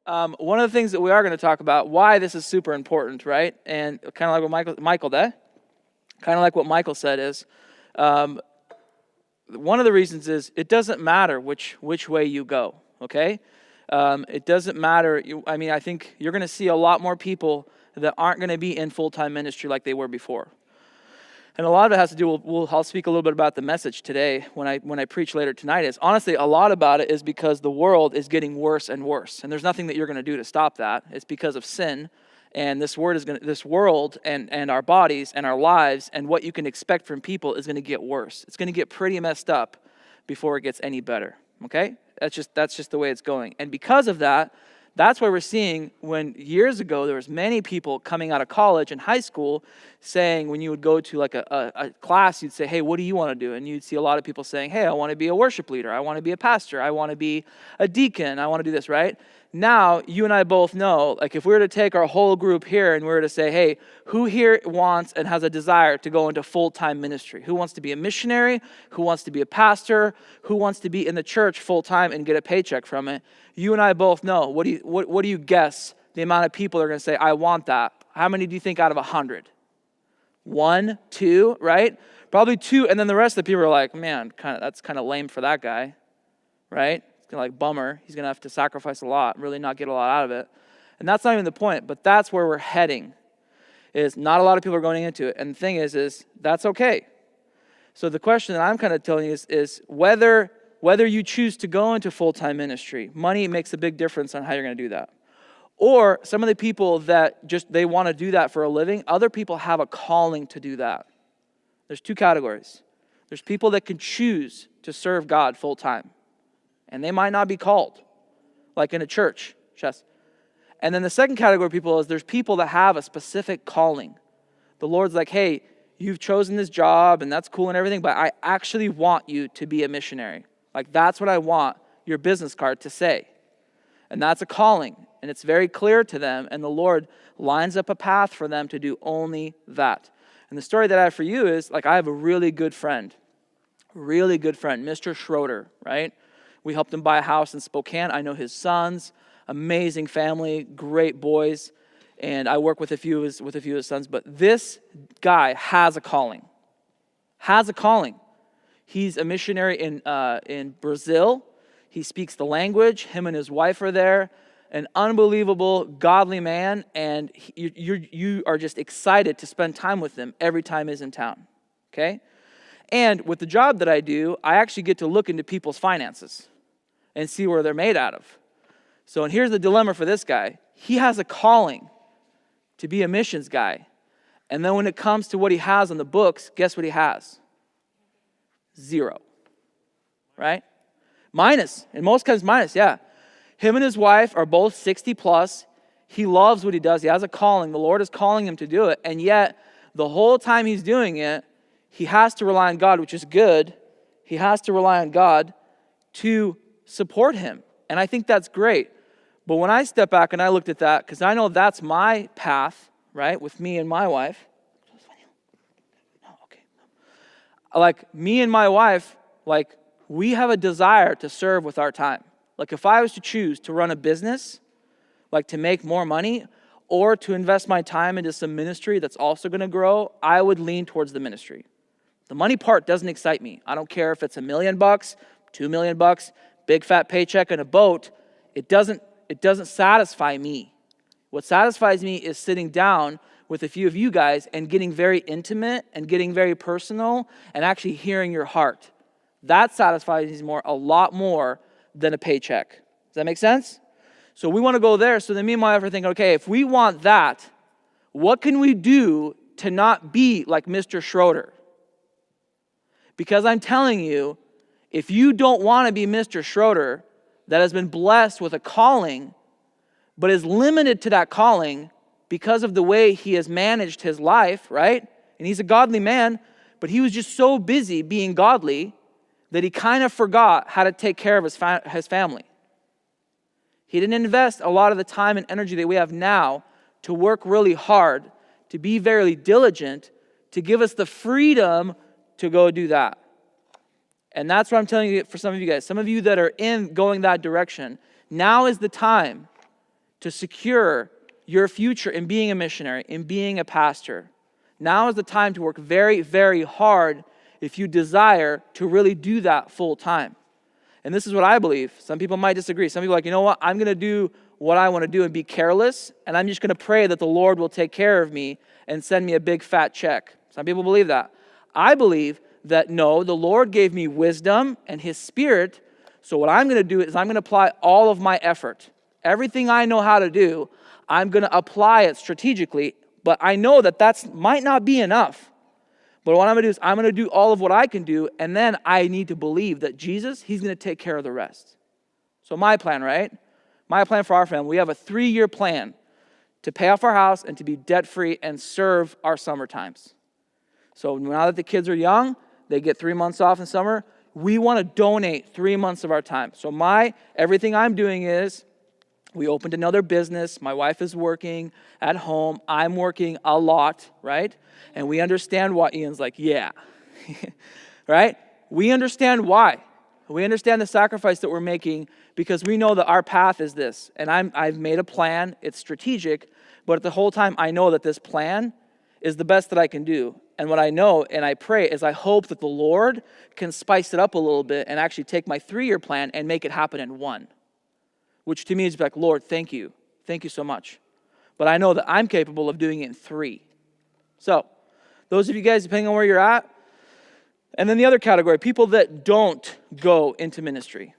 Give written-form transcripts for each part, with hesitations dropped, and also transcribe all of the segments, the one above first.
One of the things that we are going to talk about, why this is super important, right? And kind of like what Michael said is, one of the reasons is it doesn't matter which way you go, okay? It doesn't matter. I think you're going to see a lot more people that aren't going to be in full-time ministry like they were before. And a lot of it has to do, I'll speak a little bit about the message today when I preach later tonight, is honestly a lot about it is because the world is getting worse and worse. And there's nothing that you're going to do to stop that. It's because of sin. And this world and our bodies and our lives and what you can expect from people is going to get worse. It's going to get pretty messed up before it gets any better. Okay? That's just the way it's going. And because of that, that's why we're seeing when years ago there was many people coming out of college and high school saying, when you would go to like a class, you'd say, hey, what do you want to do? And you'd see a lot of people saying, hey, I want to be a worship leader. I want to be a pastor. I want to be a deacon. I want to do this, right? Now, you and I both know, like if we were to take our whole group here and we were to say, hey, who here wants and has a desire to go into full-time ministry? Who wants to be a missionary? Who wants to be a pastor? Who wants to be in the church full-time and get a paycheck from it? You and I both know. What do you guess the amount of people are going to say, I want that? How many do you think out of 100? 1, 2, right? Probably 2, and then the rest of the people are like, man, that's kind of lame for that guy, right? It's kind of like bummer. He's going to have to sacrifice a lot, really not get a lot out of it. And that's not even the point, but that's where we're heading, is not a lot of people are going into it. And the thing is that's okay. So the question that I'm kind of telling you is whether you choose to go into full-time ministry, money makes a big difference on how you're going to do that. Or some of the people that they want to do that for a living, other people have a calling to do that. There's 2 categories. There's people that can choose to serve God full-time, and they might not be called, like in a church. And then the second category of people is there's people that have a specific calling. The Lord's like, hey, you've chosen this job, and that's cool and everything, but I actually want you to be a missionary. Like, that's what I want your business card to say. And that's a calling, and it's very clear to them, and the Lord lines up a path for them to do only that. And the story that I have for you is, like, I have a really good friend, Mr. Schroeder, right? We helped him buy a house in Spokane. I know his sons, amazing family, great boys, and I work with a few of his sons. But this guy has a calling. He's a missionary in Brazil. He speaks the language. Him and his wife are there. An unbelievable, godly man, and you are just excited to spend time with him every time he's in town. Okay? And with the job that I do, I actually get to look into people's finances and see where they're made out of. So, and here's the dilemma for this guy. He has a calling to be a missions guy. And then when it comes to what he has on the books, guess what he has? 0. Right? Minus. In most cases, minus, yeah. Him and his wife are both 60 plus. He loves what he does. He has a calling. The Lord is calling him to do it. And yet, the whole time he's doing it, he has to rely on God, which is good. He has to rely on God to support him. And I think that's great. But when I step back and I looked at that, because I know that's my path, right, with me and my wife. Like, me and my wife, like, we have a desire to serve with our time. Like, if I was to choose to run a business, like to make more money, or to invest my time into some ministry that's also going to grow, I would lean towards the ministry. The money part doesn't excite me. I don't care if it's $1 million, $2 million, big fat paycheck and a boat. It doesn't satisfy me. What satisfies me is sitting down with a few of you guys and getting very intimate and getting very personal and actually hearing your heart. That satisfies me a lot more than a paycheck. Does that make sense? So we want to go there. So then me and my wife are thinking, okay, if we want that, what can we do to not be like Mr. Schroeder? Because I'm telling you, if you don't want to be Mr. Schroeder that has been blessed with a calling, but is limited to that calling because of the way he has managed his life, right? And he's a godly man, but he was just so busy being godly that he kind of forgot how to take care of his family. He didn't invest a lot of the time and energy that we have now to work really hard, to be very diligent, to give us the freedom to go do that. And that's what I'm telling you for some of you guys. Some of you that are in going that direction, now is the time to secure your future in being a missionary, in being a pastor, now is the time to work very, very hard if you desire to really do that full time. And this is what I believe. Some people might disagree. Some people are like, you know what? I'm going to do what I want to do and be careless, and I'm just going to pray that the Lord will take care of me and send me a big fat check. Some people believe that. I believe that no, the Lord gave me wisdom and His Spirit, so what I'm going to do is I'm going to apply all of my effort. Everything I know how to do, I'm going to apply it strategically, but I know that might not be enough. But what I'm going to do is I'm going to do all of what I can do, and then I need to believe that Jesus, He's going to take care of the rest. So my plan, right? My plan for our family, we have a 3-year plan to pay off our house and to be debt-free and serve our summer times. So now that the kids are young, they get 3 months off in summer. We want to donate 3 months of our time. So everything I'm doing is we opened another business. My wife is working at home. I'm working a lot, right? And we understand why. Ian's like, yeah. Right? We understand why. We understand the sacrifice that we're making because we know that our path is this. And I've made a plan. It's strategic. But the whole time I know that this plan is the best that I can do. And what I know and I pray is I hope that the Lord can spice it up a little bit and actually take my 3-year plan and make it happen in 1. Which to me is like, Lord, thank you. Thank you so much. But I know that I'm capable of doing it in 3. So, those of you guys, depending on where you're at. And then the other category, people that don't go into ministry.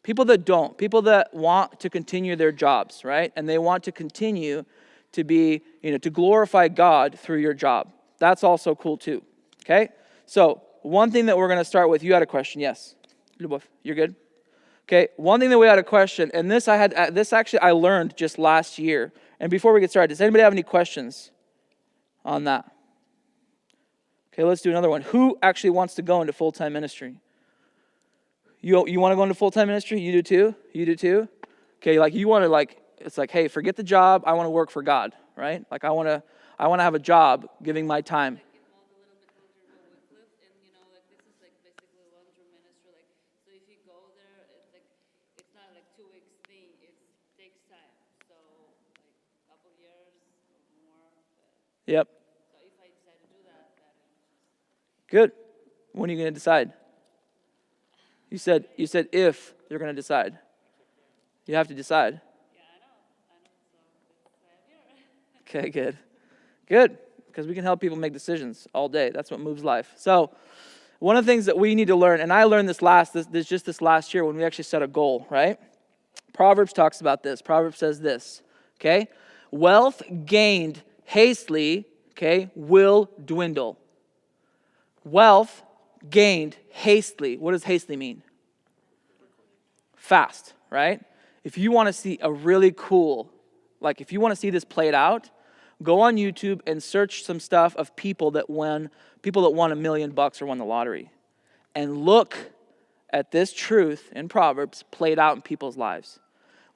People that don't. People that want to continue their jobs, right? And they want to continue to be, to glorify God through your job. That's also cool too. Okay? So, one thing that we're going to start with, you had a question. Yes. You're good? Okay, one thing that we had a question, and this I learned just last year. And before we get started, does anybody have any questions on that? Okay, let's do another one. Who actually wants to go into full-time ministry? You want to go into full-time ministry? You do too? You do too? Okay, you want to it's like, hey, forget the job. I want to work for God, right? I want to have a job giving my time. Yep. So if I decide to do that, good. When are you going to decide? You said if you're going to decide. You have to decide. Yeah, I know. Okay, good. Good. Because we can help people make decisions all day. That's what moves life. So, one of the things that we need to learn, and I learned this last year when we actually set a goal, right? Proverbs talks about this. Proverbs says this, okay? Wealth gained hastily, okay, will dwindle. Wealth gained hastily. What does hastily mean? Fast, right? If you want to see a really cool, if you want to see this played out, go on YouTube and search some stuff of people that won $1 million or won the lottery. And look at this truth in Proverbs played out in people's lives.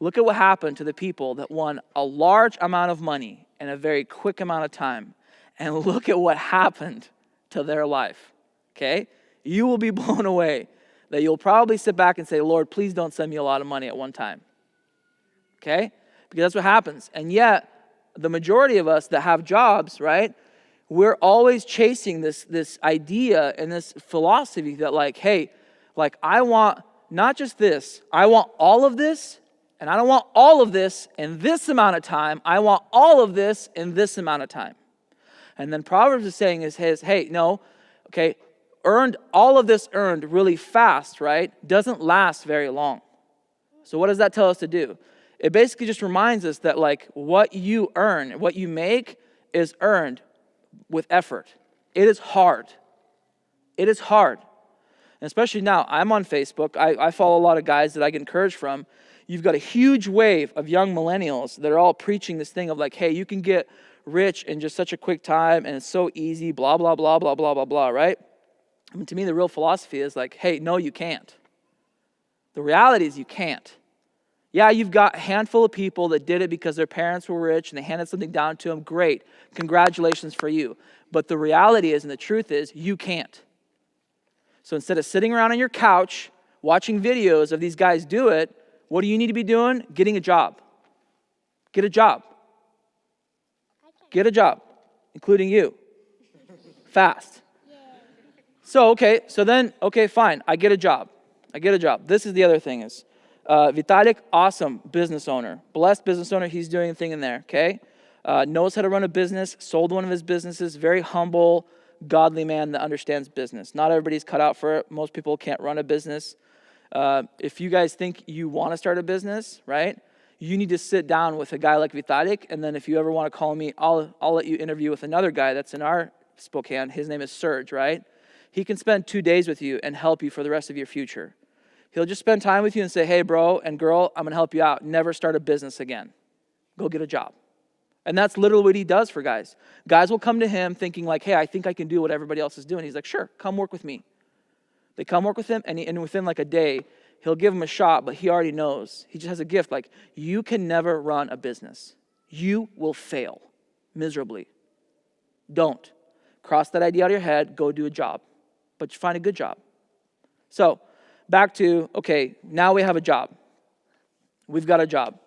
Look at what happened to the people that won a large amount of money in a very quick amount of time. And look at what happened to their life, okay? You will be blown away that you'll probably sit back and say, Lord, please don't send me a lot of money at one time, okay? Because that's what happens. And yet, the majority of us that have jobs, right, we're always chasing this idea and this philosophy that hey, I want not just this, I want all of this. And I don't want all of this in this amount of time. I want all of this in this amount of time. And then Proverbs is saying hey, no, okay, all of this earned really fast, right, doesn't last very long. So what does that tell us to do? It basically just reminds us that what you earn, what you make is earned with effort. It is hard. It is hard. And especially now, I'm on Facebook. I follow a lot of guys that I get encouraged from. You've got a huge wave of young millennials that are all preaching this thing of hey, you can get rich in just such a quick time and it's so easy, blah, blah, blah, blah, blah, blah, blah, right? I mean, to me, the real philosophy is hey, no, you can't. The reality is you can't. Yeah, you've got a handful of people that did it because their parents were rich and they handed something down to them. Great. Congratulations for you. But the reality is, and the truth is, you can't. So instead of sitting around on your couch watching videos of these guys do it, what do you need to be doing? Getting a job. Get a job. Get a job, including you. Fast. So, fine. I get a job. This is the other thing is, Vitalik, awesome business owner. Blessed business owner. He's doing a thing in there, okay? Knows how to run a business, sold one of his businesses, very humble, godly man that understands business. Not everybody's cut out for it. Most people can't run a business. If you guys think you want to start a business, right, you need to sit down with a guy like Vitalik, and then if you ever want to call me, I'll let you interview with another guy that's in our Spokane. His name is Serge, right? He can spend 2 days with you and help you for the rest of your future. He'll just spend time with you and say, hey, bro and girl, I'm going to help you out. Never start a business again. Go get a job. And that's literally what he does for guys. Guys will come to him thinking like, hey, I think I can do what everybody else is doing. He's like, sure, come work with me. They come work with him, and within like a day, he'll give them a shot, but he already knows. He just has a gift. Like, you can never run a business. You will fail miserably. Don't. Cross that idea out of your head. Go do a job. But find a good job. So, back to, okay, now we have a job. We've got a job.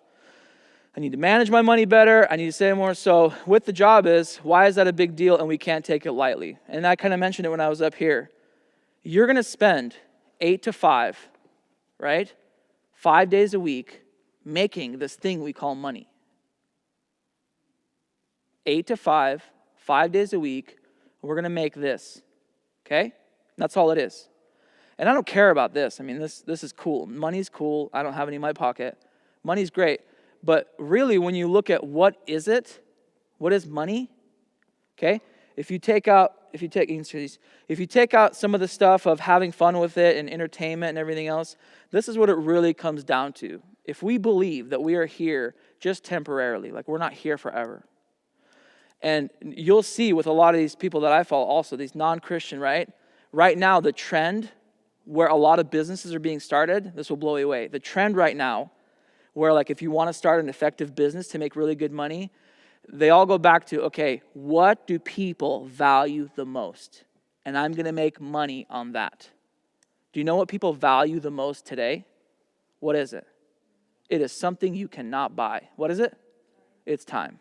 I need to manage my money better. I need to save more. So, with the job is, why is that a big deal and we can't take it lightly? And I kind of mentioned it when I was up here. You're going to spend 8 to 5, right? 5 days a week making this thing we call money. 8 to 5, 5 days a week, we're going to make this, okay? That's all it is. And I don't care about this. I mean, this is cool. Money's cool. I don't have any in my pocket. Money's great. But really, when you look at what is money, okay? If you take out some of the stuff of having fun with it and entertainment and everything else, this is what it really comes down to. If we believe that we are here just temporarily, like we're not here forever. And you'll see with a lot of these people that I follow also, these non-Christian, right? Right now, the trend where a lot of businesses are being started, this will blow you away. The trend right now, where like if you want to start an effective business to make really good money, they all go back to, okay, what do people value the most? And I'm going to make money on that. Do you know what people value the most today? What is it? It is something you cannot buy. What is it? It's time.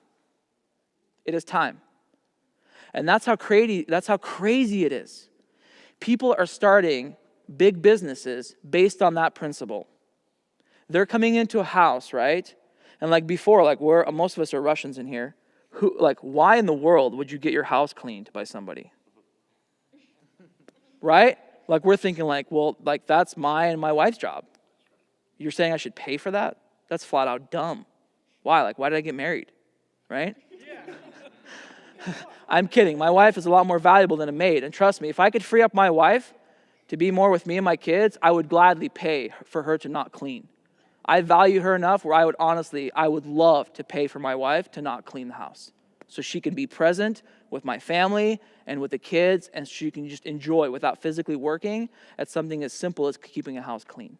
It is time. And that's how crazy it is. People are starting big businesses based on that principle. They're coming into a house, right? And like before, like most of us are Russians in here. Why in the world would you get your house cleaned by somebody? Right? Like we're thinking that's my and my wife's job. You're saying I should pay for that? That's flat out dumb. Why? Like, why did I get married? Right? Yeah. I'm kidding. My wife is a lot more valuable than a maid. And trust me, if I could free up my wife to be more with me and my kids, I would gladly pay for her to not clean. I value her enough where I would love to pay for my wife to not clean the house so she can be present with my family and with the kids, and she can just enjoy without physically working at something as simple as keeping a house clean.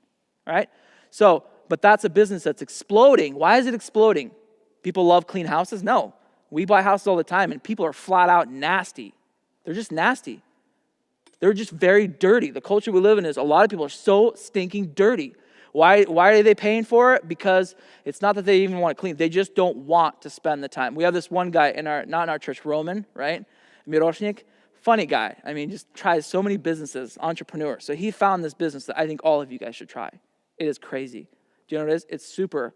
All right? So, but that's a business that's exploding. Why is it exploding? People love clean houses? No. We buy houses all the time, and people are flat out nasty. They're just nasty. They're just very dirty. The culture we live in is a lot of people are so stinking dirty. Why are they paying for it? Because it's not that they even want to clean. They just don't want to spend the time. We have this one guy not in our church, Roman, right? Miroshnik, funny guy. I mean, just tries so many businesses, entrepreneur. So he found this business that I think all of you guys should try. It is crazy. Do you know what it is? It's super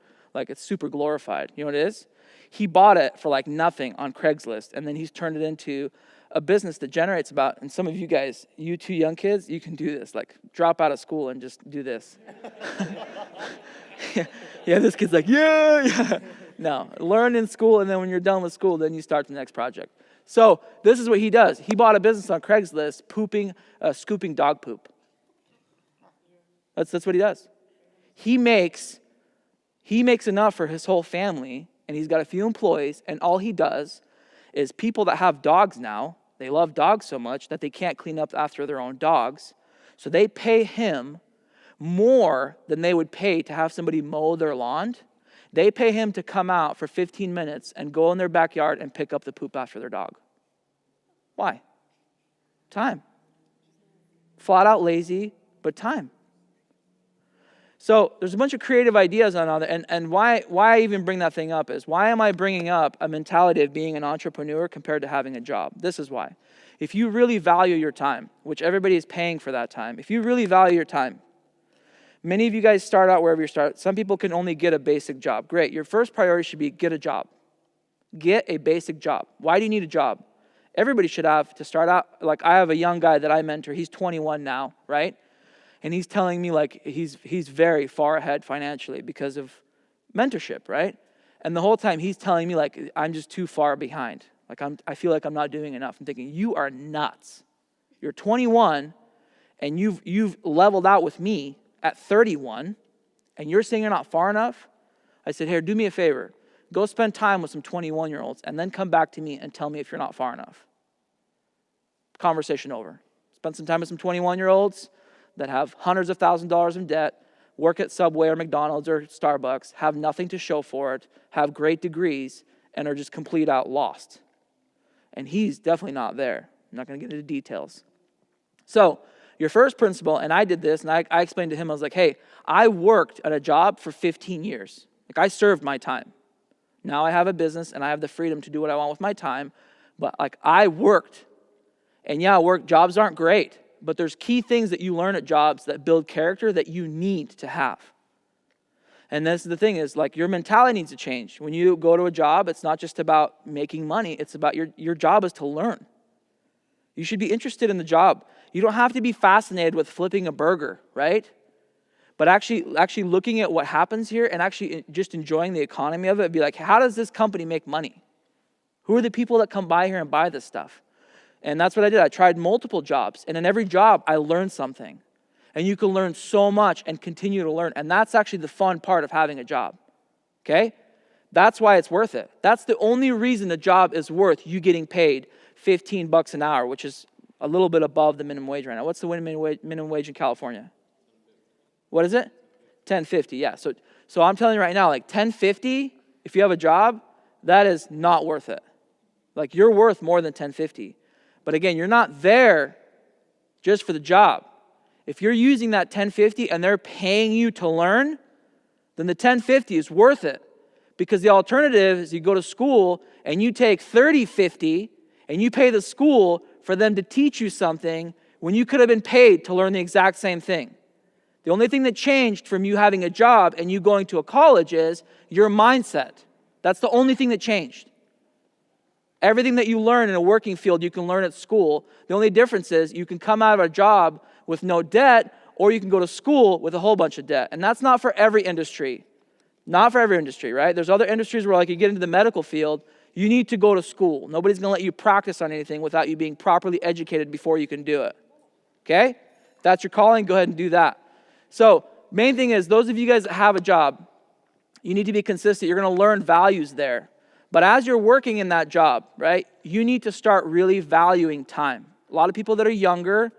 glorified. You know what it is? He bought it for like nothing on Craigslist, and then he's turned it into a business that generates about, and some of you guys, you two young kids, you can do this. Like, drop out of school and just do this. Yeah, this kid's like, yeah. No, learn in school, and then when you're done with school, then you start the next project. So this is what he does. He bought a business on Craigslist, scooping dog poop. That's what he does. He makes enough for his whole family, and he's got a few employees, and all he does is people that have dogs now, they love dogs so much that they can't clean up after their own dogs. So they pay him more than they would pay to have somebody mow their lawn. They pay him to come out for 15 minutes and go in their backyard and pick up the poop after their dog. Why? Time. Flat out lazy, but time. So there's a bunch of creative ideas on all that. And why I even bring that thing up is, why am I bringing up a mentality of being an entrepreneur compared to having a job? This is why. If you really value your time, which everybody is paying for that time, if you really value your time, many of you guys start out wherever you start. Some people can only get a basic job. Great. Your first priority should be get a job. Get a basic job. Why do you need a job? Everybody should have to start out. Like, I have a young guy that I mentor. He's 21 now, right? And he's telling me like he's very far ahead financially because of mentorship, right? And the whole time he's telling me like I'm just too far behind. Like I feel like I'm not doing enough. I'm thinking, you are nuts. You're 21 and you've leveled out with me at 31 and you're saying you're not far enough? I said, here, do me a favor. Go spend time with some 21-year-olds and then come back to me and tell me if you're not far enough. Conversation over. Spend some time with some 21-year-olds that have hundreds of thousands of dollars in debt, work at Subway or McDonald's or Starbucks, have nothing to show for it, have great degrees, and are just complete out lost. And he's definitely not there. I'm not going to get into details. So your first principle, and I did this, and I explained to him, I was like, hey, I worked at a job for 15 years. Like, I served my time. Now I have a business, and I have the freedom to do what I want with my time, but like, I worked. And yeah, jobs aren't great, but there's key things that you learn at jobs that build character that you need to have. And this is the thing is, like, your mentality needs to change. When you go to a job, it's not just about making money. It's about your job is to learn. You should be interested in the job. You don't have to be fascinated with flipping a burger, right? But actually looking at what happens here and actually just enjoying the economy of it, be like, how does this company make money? Who are the people that come by here and buy this stuff? And that's what I did. I tried multiple jobs. And in every job, I learned something. And you can learn so much and continue to learn. And that's actually the fun part of having a job. Okay? That's why it's worth it. That's the only reason a job is worth you getting paid $15 an hour, which is a little bit above the minimum wage right now. What's the minimum wage in California? What is it? $10.50. Yeah. So I'm telling you right now, like $10.50, if you have a job, that is not worth it. Like, you're worth more than $10.50. But again, you're not there just for the job. If you're using that $10.50 and they're paying you to learn, then the $10.50 is worth it. Because the alternative is you go to school and you take $30.50 and you pay the school for them to teach you something when you could have been paid to learn the exact same thing. The only thing that changed from you having a job and you going to a college is your mindset. That's the only thing that changed. Everything that you learn in a working field, you can learn at school. The only difference is you can come out of a job with no debt, or you can go to school with a whole bunch of debt. And that's not for every industry. Not for every industry, right? There's other industries where, like, you get into the medical field, you need to go to school. Nobody's going to let you practice on anything without you being properly educated before you can do it. Okay? If that's your calling, go ahead and do that. So, main thing is, those of you guys that have a job, you need to be consistent. You're going to learn values there. But as you're working in that job, right, you need to start really valuing time. A lot of people that are younger,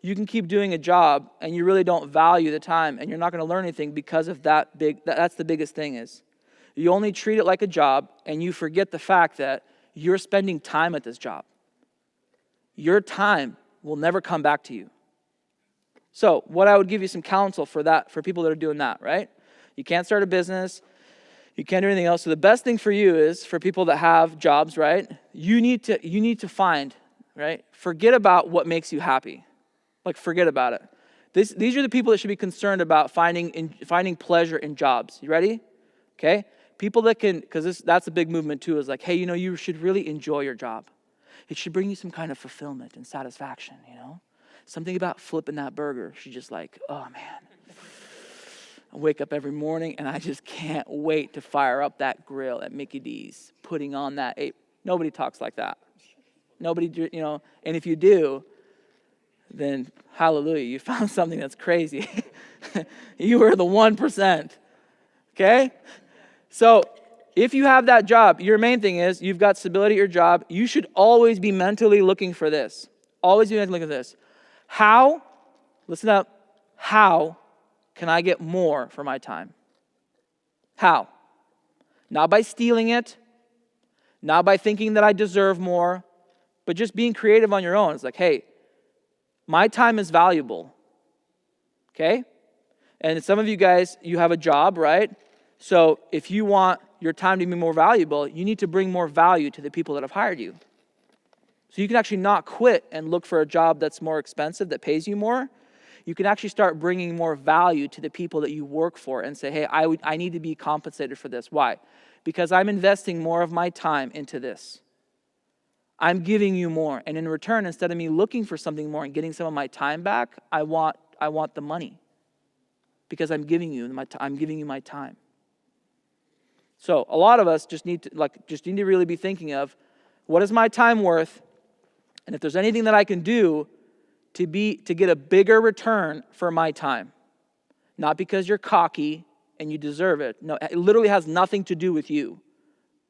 you can keep doing a job and you really don't value the time and you're not going to learn anything because of that's the biggest thing is. You only treat it like a job and you forget the fact that you're spending time at this job. Your time will never come back to you. So what I would give you some counsel for that, for people that are doing that, right? You can't start a business. You can't do anything else. So the best thing for you is, for people that have jobs, right? You need to find, right? Forget about what makes you happy. Like, forget about it. These are the people that should be concerned about finding pleasure in jobs. You ready? Okay? People that can, because that's a big movement too, is like, hey, you should really enjoy your job. It should bring you some kind of fulfillment and satisfaction, Something about flipping that burger. She's just like, oh man. I wake up every morning and I just can't wait to fire up that grill at Mickey D's, putting on that. Nobody talks like that. Nobody, and if you do, then hallelujah, you found something that's crazy. You were the 1%. Okay? So if you have that job, your main thing is you've got stability at your job. You should always be mentally looking for this. Always be mentally looking for this. How, listen up, how can I get more for my time? How? Not by stealing it, not by thinking that I deserve more, but just being creative on your own. It's like, hey, my time is valuable. Okay? And some of you guys, you have a job, right? So if you want your time to be more valuable, you need to bring more value to the people that have hired you. So you can actually not quit and look for a job that's more expensive, that pays you more. You can actually start bringing more value to the people that you work for and say, hey, I need to be compensated for this. Why? Because I'm investing more of my time into this. I'm giving you more. And in return, instead of me looking for something more and getting some of my time back, I want the money. Because I'm giving you my time. So a lot of us just need to really be thinking of, what is my time worth? And if there's anything that I can do to get a bigger return for my time. Not because you're cocky and you deserve it. No, it literally has nothing to do with you.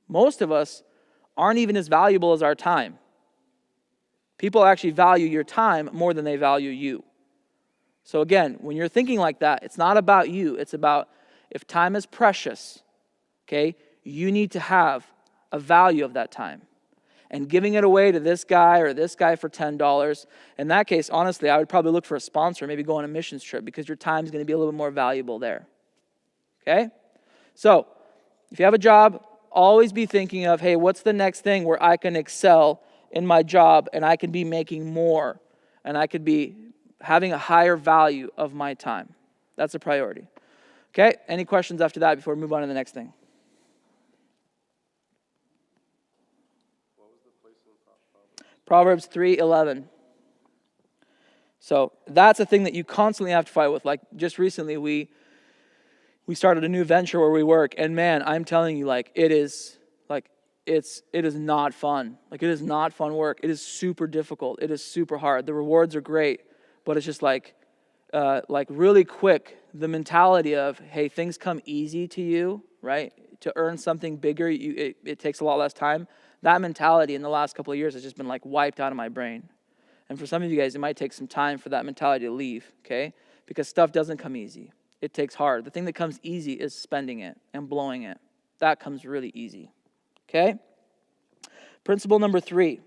Most of us aren't even as valuable as our time. People actually value your time more than they value you. So again, when you're thinking like that, it's not about you. It's about, if time is precious, okay, you need to have a value of that time. And giving it away to this guy or this guy for $10, in that case, honestly, I would probably look for a sponsor, maybe go on a missions trip, because your time is going to be a little bit more valuable there. Okay? So, if you have a job, always be thinking of, hey, what's the next thing where I can excel in my job and I can be making more and I could be having a higher value of my time. That's a priority. Okay? Any questions after that before we move on to the next thing? Proverbs 3:11. So that's a thing that you constantly have to fight with. Like just recently, we started a new venture where we work, and man, I'm telling you, it is not fun. It is not fun work. It is super difficult. It is super hard. The rewards are great, but it's just really quick. The mentality of, hey, things come easy to you, right? To earn something bigger, it takes a lot less time. That mentality in the last couple of years has just been wiped out of my brain. And for some of you guys, it might take some time for that mentality to leave, okay? Because stuff doesn't come easy. It takes hard. The thing that comes easy is spending it and blowing it. That comes really easy, okay? Principle number 3,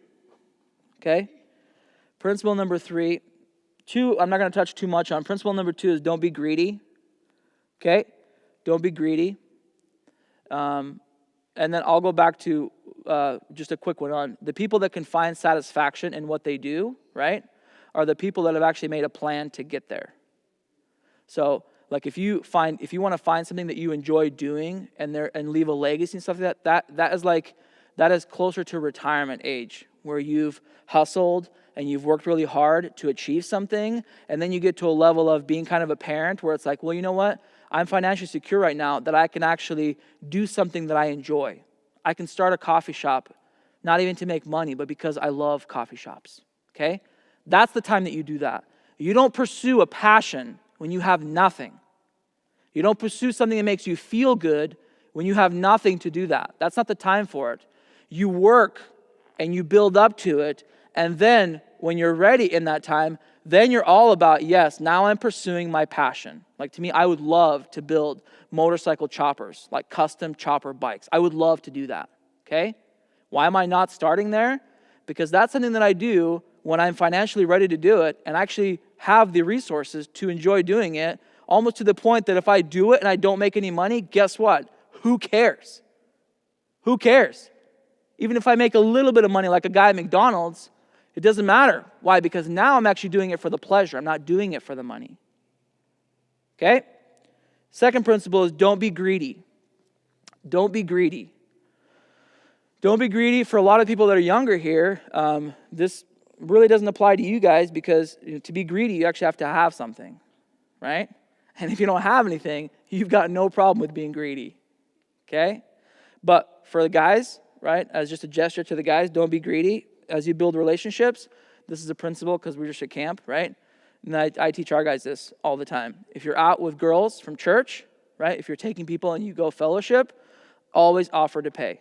okay? Principle number 3, 2, I'm not going to touch too much on. Principle number 2 is don't be greedy, okay? Don't be greedy. And then I'll go back to just a quick one on the people that can find satisfaction in what they do, right, are the people that have actually made a plan to get there. So, if you want to find something that you enjoy doing and leave a legacy and stuff like that is closer to retirement age, where you've hustled and you've worked really hard to achieve something, and then you get to a level of being kind of a parent where it's well, you know what? I'm financially secure right now that I can actually do something that I enjoy. I can start a coffee shop, not even to make money, but because I love coffee shops, okay? That's the time that you do that. You don't pursue a passion when you have nothing. You don't pursue something that makes you feel good when you have nothing to do that. That's not the time for it. You work and you build up to it, and then when you're ready in that time, then you're all about, yes, now I'm pursuing my passion. To me, I would love to build motorcycle choppers, custom chopper bikes. I would love to do that, okay? Why am I not starting there? Because that's something that I do when I'm financially ready to do it and actually have the resources to enjoy doing it, almost to the point that if I do it and I don't make any money, guess what? Who cares? Who cares? Even if I make a little bit of money like a guy at McDonald's, it doesn't matter. Why? Because now I'm actually doing it for the pleasure. I'm not doing it for the money. Okay? Second principle is don't be greedy. Don't be greedy. Don't be greedy. For a lot of people that are younger here, this really doesn't apply to you guys, because to be greedy, you actually have to have something, right? And if you don't have anything, you've got no problem with being greedy. Okay? But for the guys, right, as just a gesture to the guys, don't be greedy. As you build relationships, this is a principle because we're just at camp, right? And I teach our guys this all the time. If you're out with girls from church, right, if you're taking people and you go fellowship, always offer to pay.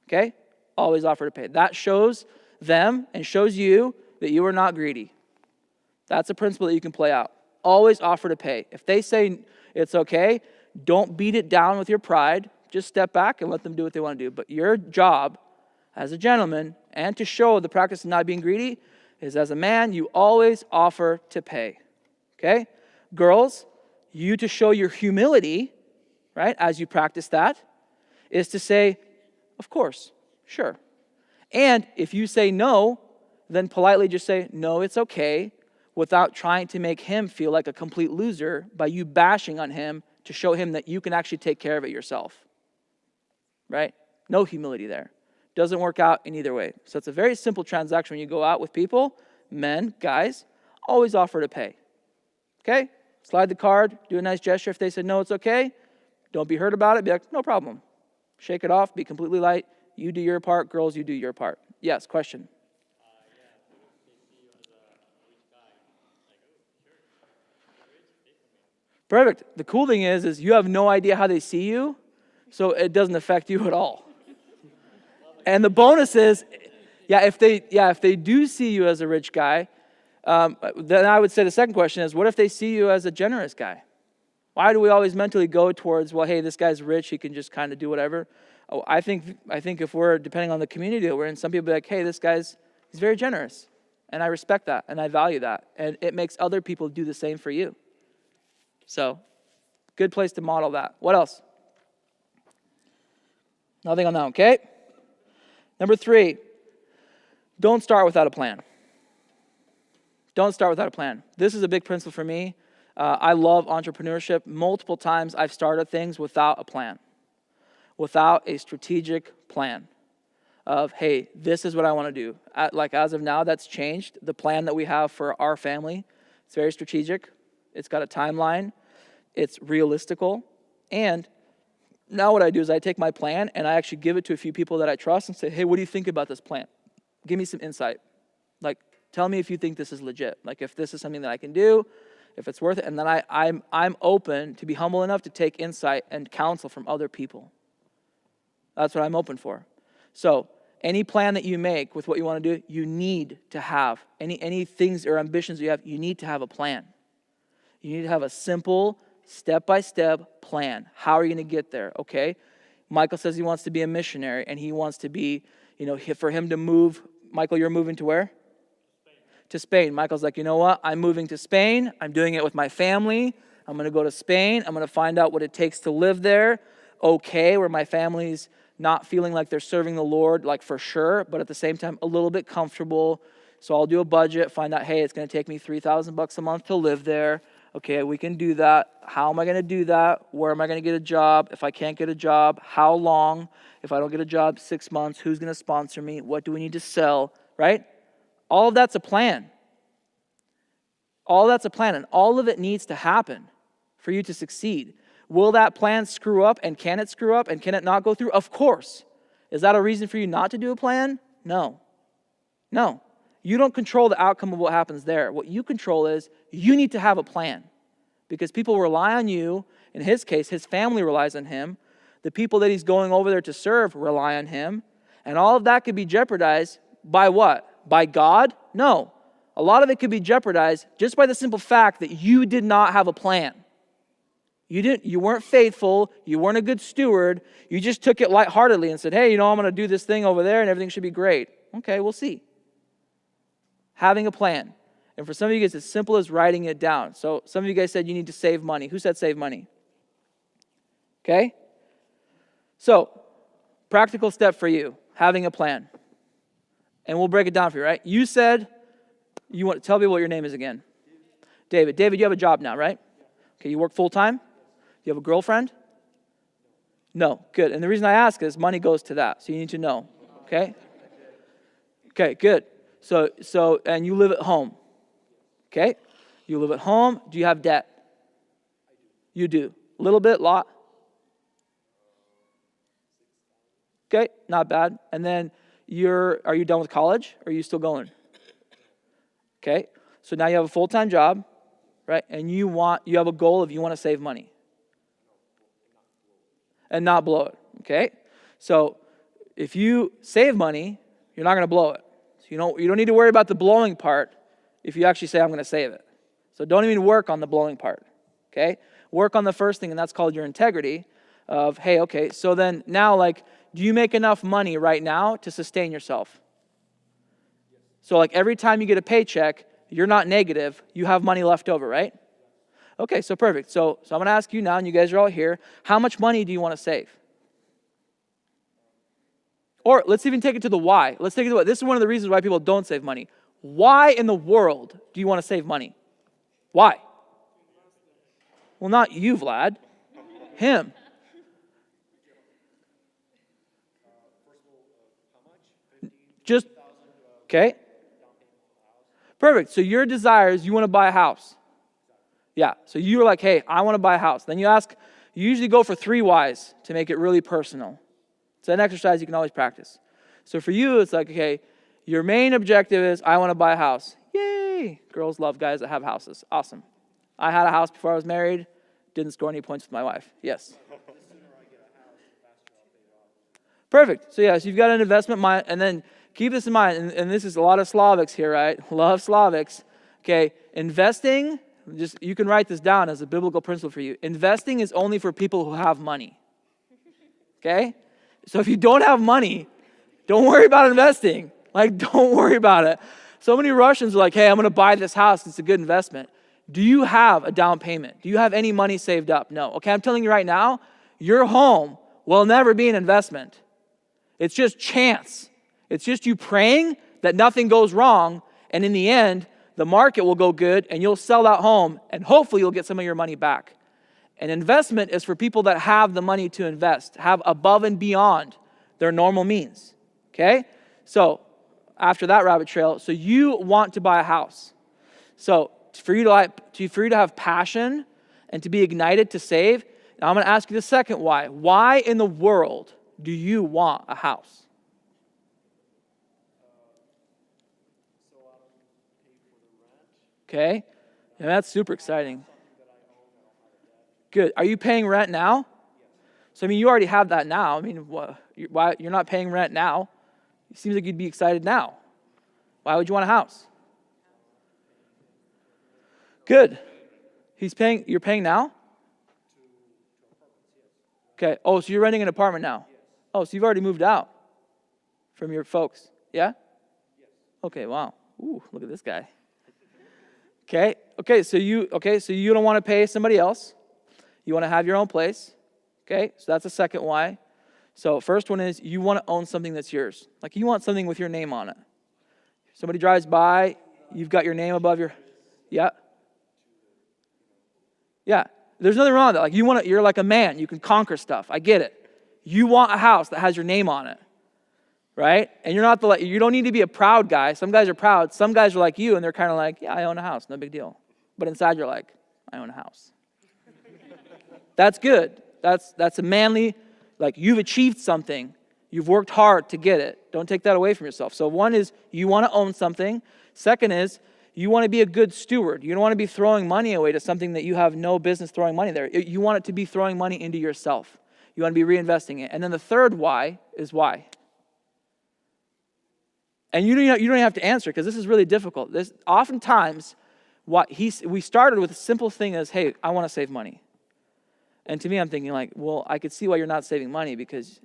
Okay? Always offer to pay. That shows them and shows you that you are not greedy. That's a principle that you can play out. Always offer to pay. If they say it's okay, don't beat it down with your pride. Just step back and let them do what they want to do. But your job as a gentleman, and to show the practice of not being greedy, is as a man, you always offer to pay. Okay? Girls, you to show your humility, right, as you practice that, is to say, of course, sure. And if you say no, then politely just say, no, it's okay, without trying to make him feel like a complete loser by you bashing on him to show him that you can actually take care of it yourself. Right? No humility there. Doesn't work out in either way. So it's a very simple transaction when you go out with people, men, guys, always offer to pay. Okay? Slide the card, do a nice gesture. If they said, no, it's okay, don't be hurt about it. Be like, no problem. Shake it off, be completely light. You do your part, girls, you do your part. Yes, question. Perfect. The cool thing is you have no idea how they see you, so it doesn't affect you at all. And the bonus is, if they do see you as a rich guy, then I would say the second question is, what if they see you as a generous guy? Why do we always mentally go towards, well, hey, this guy's rich, he can just kind of do whatever? Oh, I think if we're, depending on the community that we're in, some people be like, hey, he's very generous. And I respect that, and I value that. And it makes other people do the same for you. So, good place to model that. What else? Nothing on that, okay? Number 3, don't start without a plan. Don't start without a plan. This is a big principle for me. I love entrepreneurship. Multiple times I've started things without a plan, without a strategic plan of, hey, this is what I want to do. As of now, that's changed. The plan that we have for our family, it's very strategic. It's got a timeline. It's realistical. And now what I do is I take my plan and I actually give it to a few people that I trust and say, hey, what do you think about this plan? Give me some insight. Like, tell me if you think this is legit. Like, if this is something that I can do, if it's worth it. And then I'm open to be humble enough to take insight and counsel from other people. That's what I'm open for. So any plan that you make with what you want to do, you need to have. Any things or ambitions you have, you need to have a plan. You need to have a simple, step-by-step plan. How are you going to get there? Okay, Michael says he wants to be a missionary, and he wants to be, for him to move. Michael, you're moving to where? To Spain. Michael's like, you know what? I'm moving to Spain. I'm doing it with my family. I'm going to go to Spain. I'm going to find out what it takes to live there. Okay, where my family's not feeling like they're serving the Lord, like for sure, but at the same time, a little bit comfortable. So I'll do a budget, find out, hey, it's going to take me $3,000 a month to live there. Okay, we can do that. How am I going to do that? Where am I going to get a job? If I can't get a job, how long? If I don't get a job, 6 months, who's going to sponsor me? What do we need to sell, right? All of that's a plan. All that's a plan, and all of it needs to happen for you to succeed. Will that plan screw up, and can it screw up, and can it not go through? Of course. Is that a reason for you not to do a plan? No. No. You don't control the outcome of what happens there. What you control is you need to have a plan, because people rely on you. In his case, his family relies on him. The people that he's going over there to serve rely on him. And all of that could be jeopardized by what? By God? No. A lot of it could be jeopardized just by the simple fact that you did not have a plan. You weren't faithful. You weren't a good steward. You just took it lightheartedly and said, hey, I'm going to do this thing over there and everything should be great. Okay, we'll see. Having a plan. And for some of you guys, it's as simple as writing it down. So some of you guys said you need to save money. Who said save money? Okay? So, practical step for you, having a plan. And we'll break it down for you, right? You said, you want to tell me what your name is again. David. David, you have a job now, right? Okay, you work full-time? You have a girlfriend? No, good. And the reason I ask is money goes to that, so you need to know, okay? Okay, good. So, and you live at home, okay? You live at home. Do you have debt? You do. A little bit, lot? Okay, not bad. And then are you done with college, or are you still going? Okay, so now you have a full-time job, right? And you have a goal of you want to save money. And not blow it, okay? So if you save money, you're not going to blow it. So you don't need to worry about the blowing part if you actually say, I'm going to save it. So don't even work on the blowing part, okay? Work on the first thing, and that's called your integrity of, hey, okay, so then now, do you make enough money right now to sustain yourself? So every time you get a paycheck, you're not negative, you have money left over, right? Okay, so perfect. So I'm going to ask you now, and you guys are all here, how much money do you want to save? Or let's even take it to the why. Let's take it to what. This is one of the reasons why people don't save money. Why in the world do you want to save money? Why? Well, not you, Vlad. Him. Just, okay. Perfect. So your desire is you want to buy a house. Yeah. So you're like, hey, I want to buy a house. Then you ask, you usually go for 3 whys to make it really personal. It's an exercise you can always practice. So for you, it's like, okay, your main objective is I want to buy a house. Yay. Girls love guys that have houses. Awesome. I had a house before I was married. Didn't score any points with my wife. Yes. Perfect. So yes, you've got an investment mind, and then keep this in mind, and this is a lot of Slavics here, right? Love Slavics. Okay, investing, just you can write this down as a biblical principle for you. Investing is only for people who have money. Okay? So if you don't have money, don't worry about investing. Like, don't worry about it. So many Russians are like, hey, I'm going to buy this house. It's a good investment. Do you have a down payment? Do you have any money saved up? No. Okay, I'm telling you right now, your home will never be an investment. It's just chance. It's just you praying that nothing goes wrong, and in the end, the market will go good, and you'll sell that home, and hopefully you'll get some of your money back. An investment is for people that have the money to invest, have above and beyond their normal means. Okay? So, after that rabbit trail, so you want to buy a house. So, for you to have passion and to be ignited to save, now I'm going to ask you the second why. Why in the world do you want a house? Okay, and that's super exciting. Good. Are you paying rent now? So, I mean, you already have that now. I mean, why you're not paying rent now? It seems like you'd be excited now. Why would you want a house? Good. You're paying now? Okay. Oh, so you're renting an apartment now? Oh, so you've already moved out from your folks. Yeah? Okay, wow. Ooh, look at this guy. Okay, so you don't want to pay somebody else. You want to have your own place. Okay? So that's the second why. So first one is you want to own something that's yours. Like you want something with your name on it. Somebody drives by, you've got your name above your Yeah. Yeah. There's nothing wrong with that. Like you're like a man, you can conquer stuff. I get it. You want a house that has your name on it. Right? And you don't need to be a proud guy. Some guys are proud. Some guys are like you, and they're kind of like, yeah, I own a house. No big deal. But inside you're like, I own a house. That's good. That's a manly, like you've achieved something. You've worked hard to get it. Don't take that away from yourself. So one is you want to own something. Second is you want to be a good steward. You don't want to be throwing money away to something that you have no business throwing money there. You want it to be throwing money into yourself. You want to be reinvesting it. And then the third why is why. And you don't have to answer because this is really difficult. Oftentimes, we started with a simple thing as, hey, I want to save money. And to me, I'm thinking like, well, I could see why you're not saving money because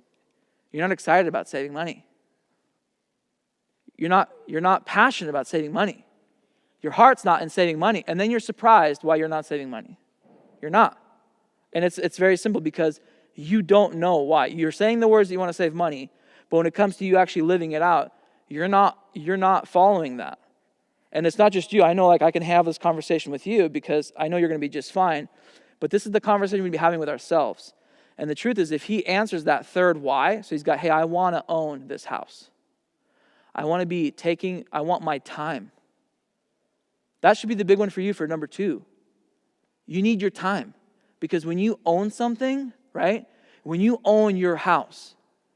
you're not excited about saving money. You're not passionate about saving money. Your heart's not in saving money. And then you're surprised why you're not saving money. You're not. And it's very simple because you don't know why. You're saying the words that you want to save money, but when it comes to you actually living it out, you're not following that. And it's not just you. I know like I can have this conversation with you because I know you're going to be just fine. But this is the conversation we'd be having with ourselves. And the truth is if he answers that third why, so he's got, hey, I want to own this house. I want my time. That should be the big one for you for number 2. You need your time. Because when you own something, right? When you own your house,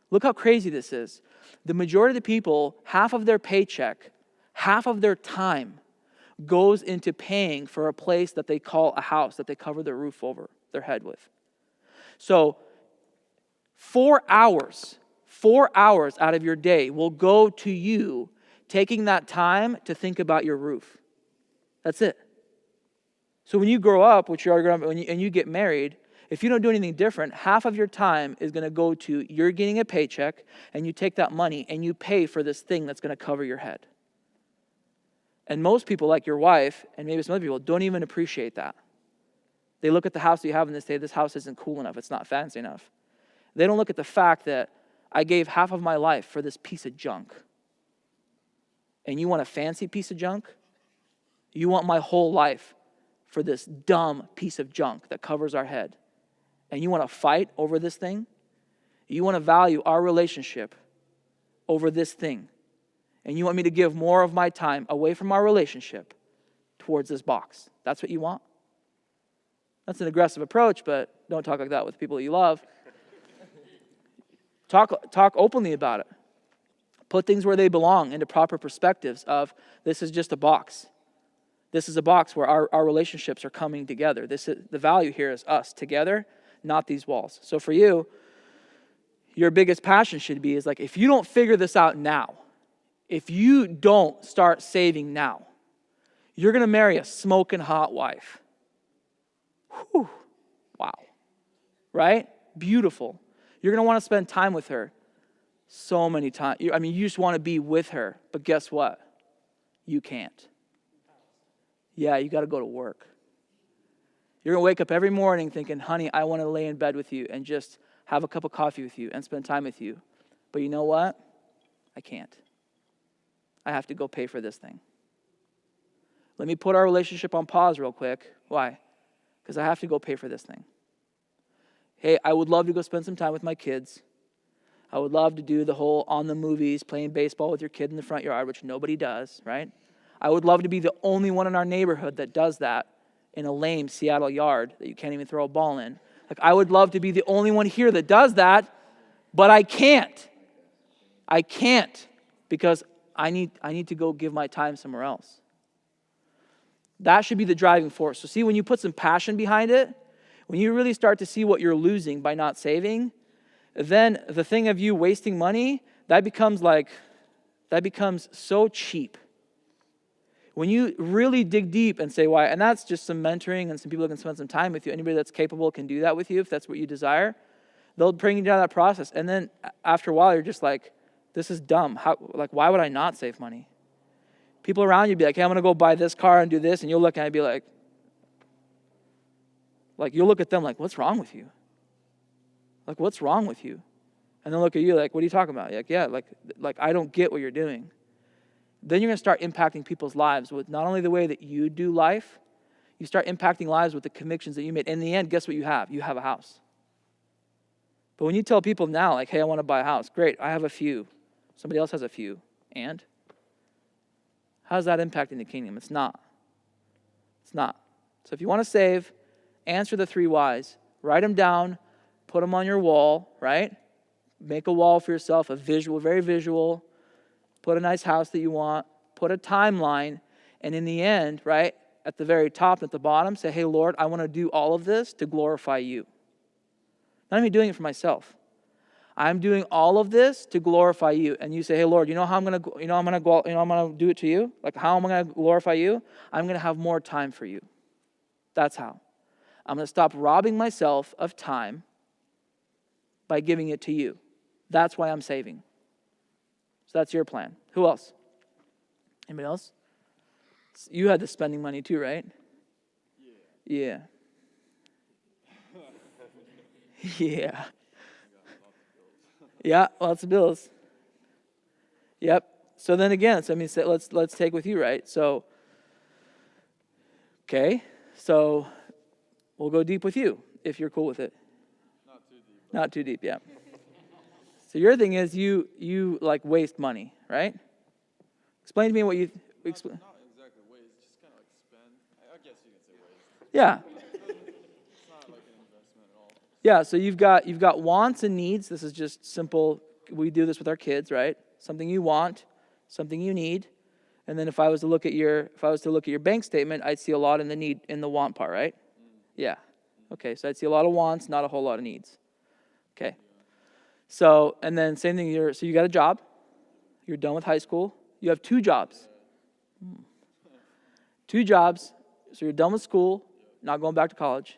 look how crazy this is. The majority of the people, half of their paycheck, half of their time goes into paying for a place that they call a house, that they cover their roof over their head with. So 4 hours out of your day will go to you taking that time to think about your roof. That's it. So when you grow up, which you are growing up, and you get married, if you don't do anything different, half of your time is going to go to you're getting a paycheck, and you take that money and you pay for this thing that's going to cover your head. And most people, like your wife, and maybe some other people, don't even appreciate that. They look at the house that you have and they say, this house isn't cool enough. It's not fancy enough. They don't look at the fact that I gave half of my life for this piece of junk. And you want a fancy piece of junk? You want my whole life for this dumb piece of junk that covers our head. And you want to fight over this thing? You want to value our relationship over this thing. And you want me to give more of my time away from our relationship towards this box. That's what you want? That's an aggressive approach, but don't talk like that with people that you love. Talk openly about it. Put things where they belong into proper perspectives of this is just a box. This is a box where our relationships are coming together. The value here is us together, not these walls. So for you, your biggest passion should be is like, if you don't figure this out now, if you don't start saving now, you're going to marry a smoking hot wife. Whew. Wow. Right? Beautiful. You're going to want to spend time with her so many times. You just want to be with her. But guess what? You can't. Yeah, you got to go to work. You're going to wake up every morning thinking, honey, I want to lay in bed with you and just have a cup of coffee with you and spend time with you. But you know what? I can't. I have to go pay for this thing. Let me put our relationship on pause real quick. Why? Because I have to go pay for this thing. Hey, I would love to go spend some time with my kids. I would love to do the whole on the movies, playing baseball with your kid in the front yard, which nobody does, right? I would love to be the only one in our neighborhood that does that in a lame Seattle yard that you can't even throw a ball in. Like, I would love to be the only one here that does that, but I can't. I can't because I need to go give my time somewhere else. That should be the driving force. So see, when you put some passion behind it, when you really start to see what you're losing by not saving, then the thing of you wasting money, that becomes so cheap. When you really dig deep and say why, and that's just some mentoring and some people that can spend some time with you. Anybody that's capable can do that with you if that's what you desire. They'll bring you down that process. And then after a while, you're just like, this is dumb. Why would I not save money? People around you be like, hey, I'm going to go buy this car and do this. And you'll look at it and be like, you'll look at them like, what's wrong with you? Like, what's wrong with you? And they'll look at you like, what are you talking about? You're like, yeah, like I don't get what you're doing. Then you're going to start impacting people's lives with not only the way that you do life, you start impacting lives with the convictions that you made. In the end, guess what you have? You have a house. But when you tell people now, like, hey, I want to buy a house. Great, I have a few. Somebody else has a few. And? How's that impacting the kingdom? It's not. It's not. So if you want to save, answer the 3 whys. Write them down. Put them on your wall, right? Make a wall for yourself, a visual, very visual. Put a nice house that you want. Put a timeline. And in the end, right, at the very top and at the bottom, say, hey, Lord, I want to do all of this to glorify you. Not even doing it for myself. I'm doing all of this to glorify you. And you say, hey, Lord, you know how I'm going to do it to you? Like, how am I going to glorify you? I'm going to have more time for you. That's how. I'm going to stop robbing myself of time by giving it to you. That's why I'm saving. So that's your plan. Who else? Anybody else? You had the spending money too, right? Yeah. Yeah. Yeah, lots of bills. Yep. So then again, let's take with you, right? So, okay. So we'll go deep with you if you're cool with it. Not too deep. Not too deep, yeah. So your thing is you like waste money, right? Explain to me what you explain. Not exactly waste, just kind of like spend. I guess you can say waste. Yeah. It's not like an investment at all. Yeah, so you've got wants and needs. This is just simple. We do this with our kids, right? Something you want, something you need. And then if I was to look at your bank statement, I'd see a lot in the want part, right? Yeah. Okay, so I'd see a lot of wants, not a whole lot of needs. Okay. So, and then same thing, so you got a job. You're done with high school. You have 2 jobs. 2 jobs. So you're done with school, not going back to college.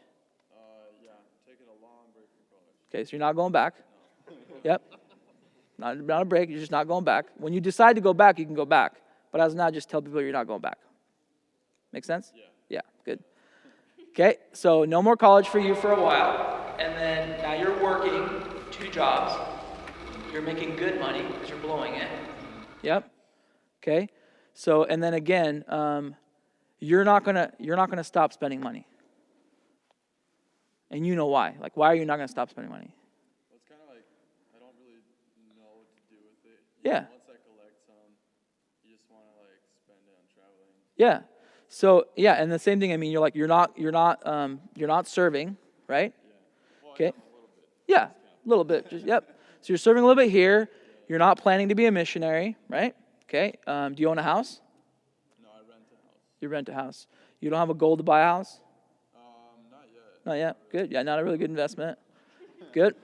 Yeah, taking a long break from college. Okay, so you're not going back. No. Yep. Not a break, you're just not going back. When you decide to go back, you can go back. But as of now, just tell people you're not going back. Make sense? Yeah. Yeah, good. Okay, so no more college for you for a while. And then now you're working 2 jobs. You're making good money because you're blowing it. Yep. Okay. So, and then again, you're not gonna stop spending money. And you know why. Like, why are you not gonna stop spending money? Well, it's kind of like I don't really know what to do with it. Yeah. Once I collect some, you just want to like spend it on traveling. Yeah. So yeah, and the same thing. I mean, you're not serving, right? Yeah. Well, Okay. I am a little bit. Yeah, a little bit. Just yep. So you're serving a little bit here. You're not planning to be a missionary, right? Okay. Do you own a house? No, I rent a house. You rent a house. You don't have a goal to buy a house? Not yet. Not yet. Good. Yeah, not a really good investment. Good.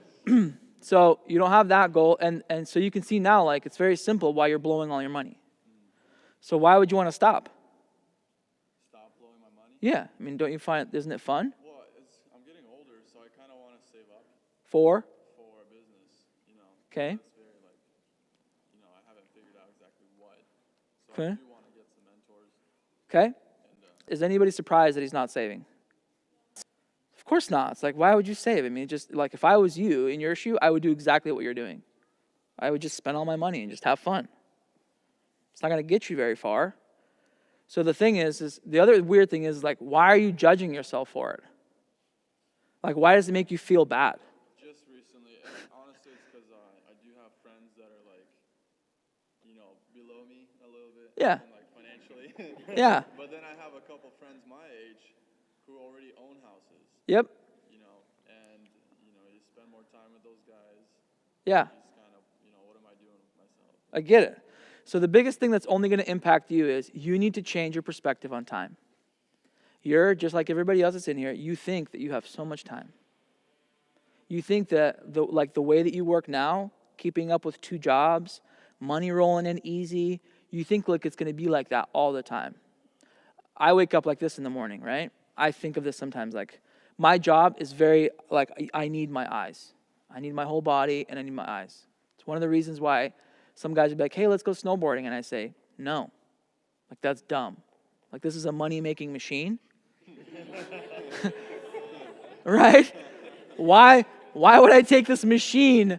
So you don't have that goal, and so you can see now, like, it's very simple why you're blowing all your money. So why would you want to stop? Stop blowing my money? Yeah. I mean, don't you find, isn't it fun? Well, I'm getting older, so I kind of want to save up For for a business, you know. Okay. It's very like, you know, I haven't figured out exactly what. So Okay. I do want to get some mentors. Okay. And Is anybody surprised that he's not saving? Of course not. It's like, why would you save? I mean, just like if I was you in your shoe, I would do exactly what you're doing. I would just spend all my money and just have fun. It's not going to get you very far. So the thing is the other weird thing is like, why are you judging yourself for it? Like, why does it make you feel bad? just recently, and honestly, it's because I do have friends that are like, you know, below me a little bit. Yeah. And, like financially. Yeah. But then I have a couple friends my age who already own houses. Yep. You know, and you know, you spend more time with those guys. Yeah. You just kind of, you know, what am I doing with myself? I get it. So the biggest thing that's only going to impact you is you need to change your perspective on time. You're just like everybody else that's in here. You think that you have so much time. You think that the way that you work now, keeping up with 2 jobs, money rolling in easy, you think like it's going to be like that all the time. I wake up like this in the morning, right? I think of this sometimes like my job is very like I need my eyes. I need my whole body and I need my eyes. It's one of the reasons why some guys would be like, hey, let's go snowboarding. And I say, no, like that's dumb. Like this is a money-making machine. Right? Why would I take this machine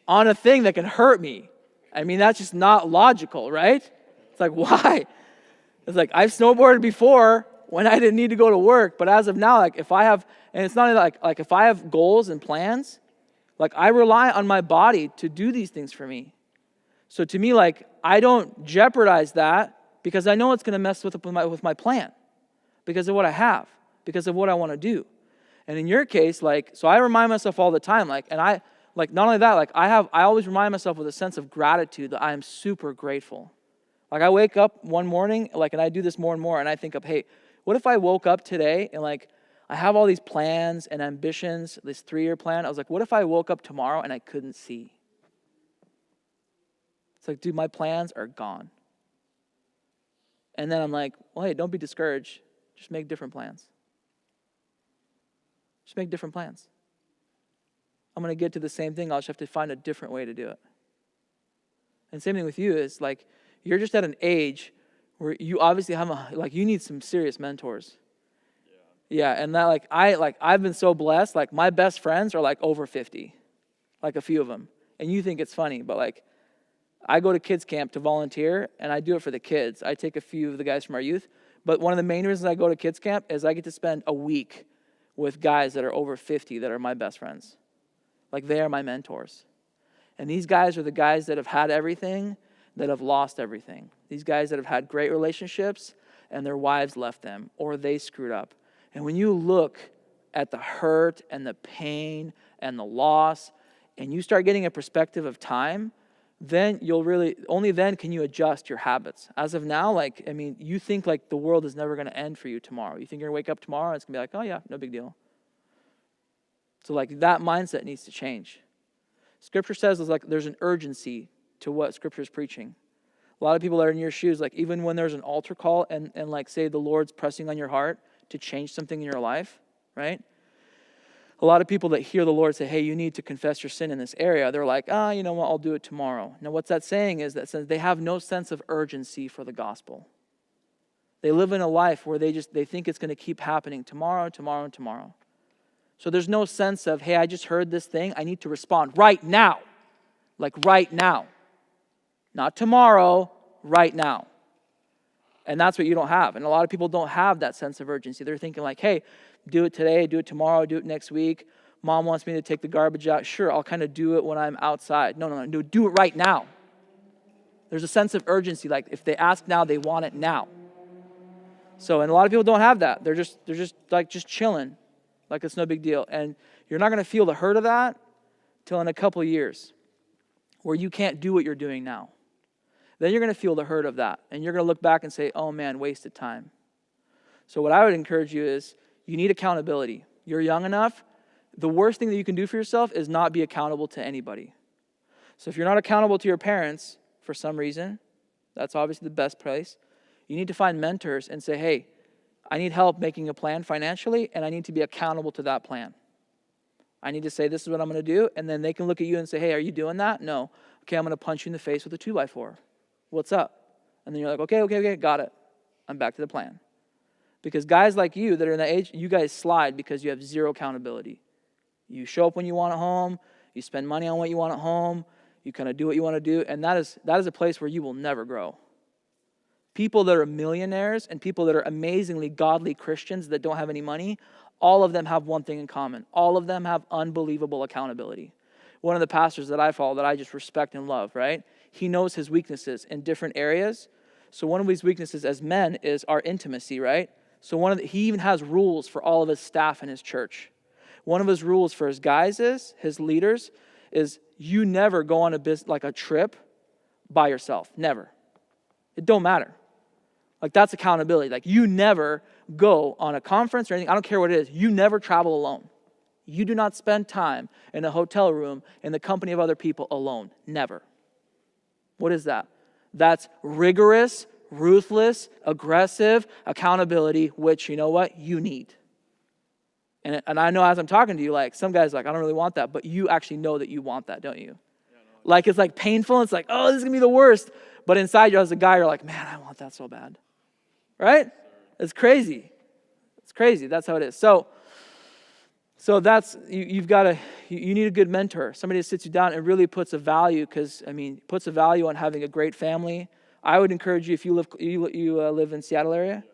on a thing that can hurt me? I mean, that's just not logical, right? It's like, why? It's like, I've snowboarded before when I didn't need to go to work, but as of now, like if I have, and it's not like if I have goals and plans, like I rely on my body to do these things for me. So to me, like I don't jeopardize that because I know it's going to mess with my plan because of what I have, because of what I want to do. And in your case, like, so I remind myself all the time, like, and I, like, not only that, like, I always remind myself with a sense of gratitude that I am super grateful. Like, I wake up one morning, like, and I do this more and more, and I think of, hey, what if I woke up today and, like, I have all these plans and ambitions, this 3-year plan. I was like, what if I woke up tomorrow and I couldn't see? It's like, dude, my plans are gone. And then I'm like, well, hey, don't be discouraged. Just make different plans. Just make different plans. I'm going to get to the same thing. I'll just have to find a different way to do it. And same thing with you is like, you're just at an age where you obviously have you need some serious mentors. Yeah, and that I've been so blessed. Like my best friends are like over 50, like a few of them. And you think it's funny, but like I go to kids camp to volunteer, and I do it for the kids. I take a few of the guys from our youth, but one of the main reasons I go to kids camp is I get to spend a week with guys that are over 50 that are my best friends. Like they are my mentors. And these guys are the guys that have had everything, that have lost everything. These guys that have had great relationships and their wives left them or they screwed up. And when you look at the hurt and the pain and the loss and you start getting a perspective of time, then only then can you adjust your habits. As of now, you think like the world is never going to end for you tomorrow. You think you're going to wake up tomorrow and it's going to be like, oh yeah, no big deal. So like that mindset needs to change. Scripture says there's an urgency to what Scripture is preaching. A lot of people that are in your shoes, like even when there's an altar call and like say the Lord's pressing on your heart to change something in your life, right? A lot of people that hear the Lord say, hey, you need to confess your sin in this area, they're like, you know what, I'll do it tomorrow. Now what's that saying is that says they have no sense of urgency for the gospel. They live in a life where they think it's going to keep happening tomorrow, tomorrow, and tomorrow. So there's no sense of, hey, I just heard this thing. I need to respond right now. Like right now. Not tomorrow, right now. And that's what you don't have. And a lot of people don't have that sense of urgency. They're thinking like, hey, do it today, do it tomorrow, do it next week. Mom wants me to take the garbage out. Sure, I'll kind of do it when I'm outside. No, do it right now. There's a sense of urgency. Like if they ask now, they want it now. So, and a lot of people don't have that. They're just chilling. Like it's no big deal. And you're not going to feel the hurt of that till in a couple of years where you can't do what you're doing now. Then you're going to feel the hurt of that. And you're going to look back and say, oh man, wasted time. So what I would encourage you is you need accountability. You're young enough. The worst thing that you can do for yourself is not be accountable to anybody. So if you're not accountable to your parents for some reason, that's obviously the best place. You need to find mentors and say, hey, I need help making a plan financially, and I need to be accountable to that plan. I need to say, this is what I'm going to do, and then they can look at you and say, hey, are you doing that? No. Okay, I'm going to punch you in the face with a 2x4. What's up? And then you're like, okay, got it. I'm back to the plan. Because guys like you that are in that age, you guys slide because you have zero accountability. You show up when you want at home, you spend money on what you want at home, you kind of do what you want to do, and that is a place where you will never grow. People that are millionaires and people that are amazingly godly Christians that don't have any money, all of them have one thing in common. All of them have unbelievable accountability. One of the pastors that I follow that I just respect and love, right? He knows his weaknesses in different areas. So one of his weaknesses as men is our intimacy, right? So he even has rules for all of his staff in his church. One of his rules for his guys his leaders, is you never go on a trip by yourself. Never. It don't matter. Like that's accountability. Like you never go on a conference or anything. I don't care what it is. You never travel alone. You do not spend time in a hotel room in the company of other people alone. Never. What is that? That's rigorous, ruthless, aggressive accountability, which you know what? You need. And I know as I'm talking to you, like some guys like, I don't really want that, but you actually know that you want that, don't you? Yeah, no. Like it's like painful. It's like, oh, this is gonna be the worst. But inside you as a guy, you're like, man, I want that so bad. Right? It's crazy. It's crazy. That's how it is. So that's, you need a good mentor. Somebody that sits you down and really puts a value, puts a value on having a great family. I would encourage you, if you live in Seattle area,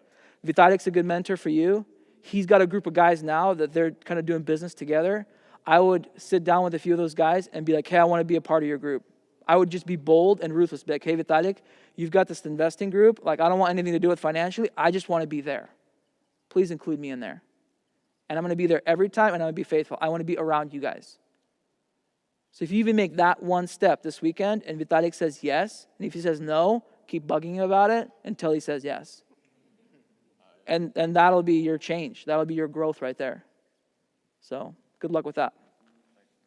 Vitalik's a good mentor for you. He's got a group of guys now that they're kind of doing business together. I would sit down with a few of those guys and be like, hey, I want to be a part of your group. I would just be bold and ruthless. Be like, hey, Vitalik, you've got this investing group. Like, I don't want anything to do with financially. I just want to be there. Please include me in there. And I'm going to be there every time, and I'm going to be faithful. I want to be around you guys. So if you even make that one step this weekend, and Vitalik says yes, and if he says no, keep bugging him about it until he says yes. And that'll be your change. That'll be your growth right there. So good luck with that.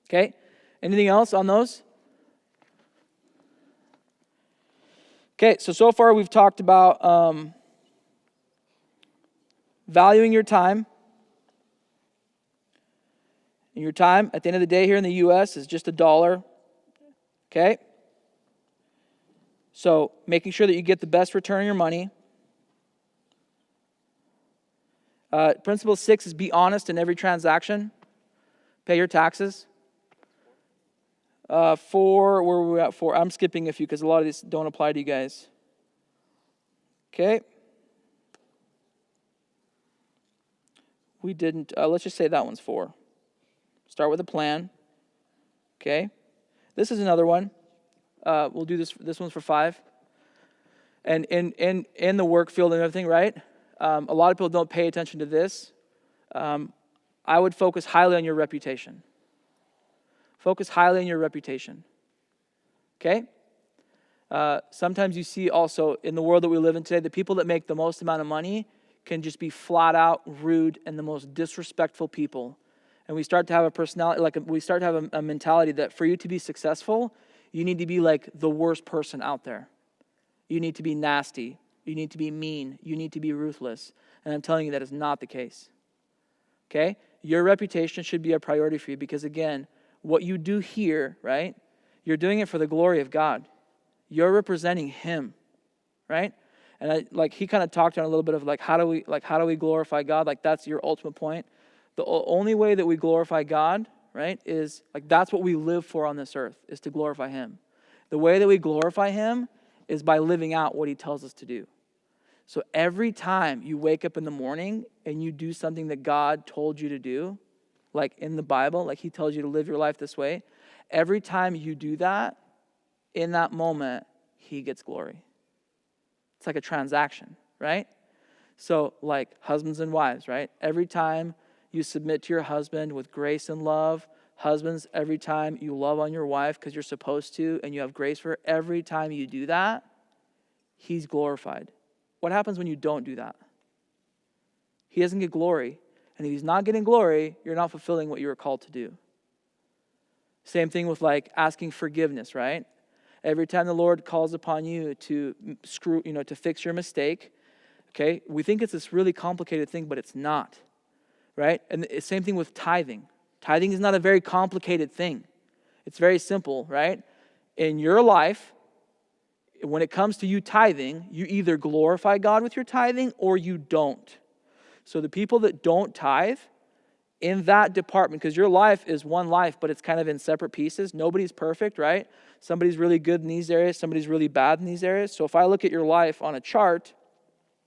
Okay? Anything else on those? Okay, so far we've talked about valuing your time. And your time, at the end of the day here in the U.S., is just $1. Okay? So making sure that you get the best return on your money. Principle 6 is be honest in every transaction. Pay your taxes. 4, where were we at? 4. I'm skipping a few because a lot of these don't apply to you guys. Okay. We didn't, let's just say that one's 4. Start with a plan. Okay. This is another one. We'll do this one's for 5. And in the work field and everything, right? A lot of people don't pay attention to this. I would focus highly on your reputation. Focus highly on your reputation. Okay? Sometimes you see also in the world that we live in today, the people that make the most amount of money can just be flat out rude and the most disrespectful people. And we start to have a personality, we start to have a mentality that for you to be successful, you need to be like the worst person out there. You need to be nasty. You need to be mean. You need to be ruthless. And I'm telling you that is not the case. Okay? Your reputation should be a priority for you because, again, what you do here, right? You're doing it for the glory of God. You're representing Him, right? And he kind of talked on a little bit of how do we glorify God? Like that's your ultimate point. The only way that we glorify God, right, is that's what we live for on this earth, is to glorify Him. The way that we glorify Him is by living out what He tells us to do. So every time you wake up in the morning and you do something that God told you to do, like in the Bible, like He tells you to live your life this way, every time you do that, in that moment, He gets glory. It's like a transaction, right? So like husbands and wives, right? Every time you submit to your husband with grace and love, husbands, every time you love on your wife because you're supposed to and you have grace for her, every time you do that, He's glorified. What happens when you don't do that? He doesn't get glory. And if He's not getting glory, you're not fulfilling what you were called to do. Same thing with asking forgiveness, right? Every time the Lord calls upon you to to fix your mistake, okay, we think it's this really complicated thing, but it's not, right? And the same thing with tithing. Tithing is not a very complicated thing. It's very simple, right? In your life, when it comes to you tithing, you either glorify God with your tithing or you don't. So the people that don't tithe in that department, because your life is one life, but it's kind of in separate pieces. Nobody's perfect, right? Somebody's really good in these areas. Somebody's really bad in these areas. So if I look at your life on a chart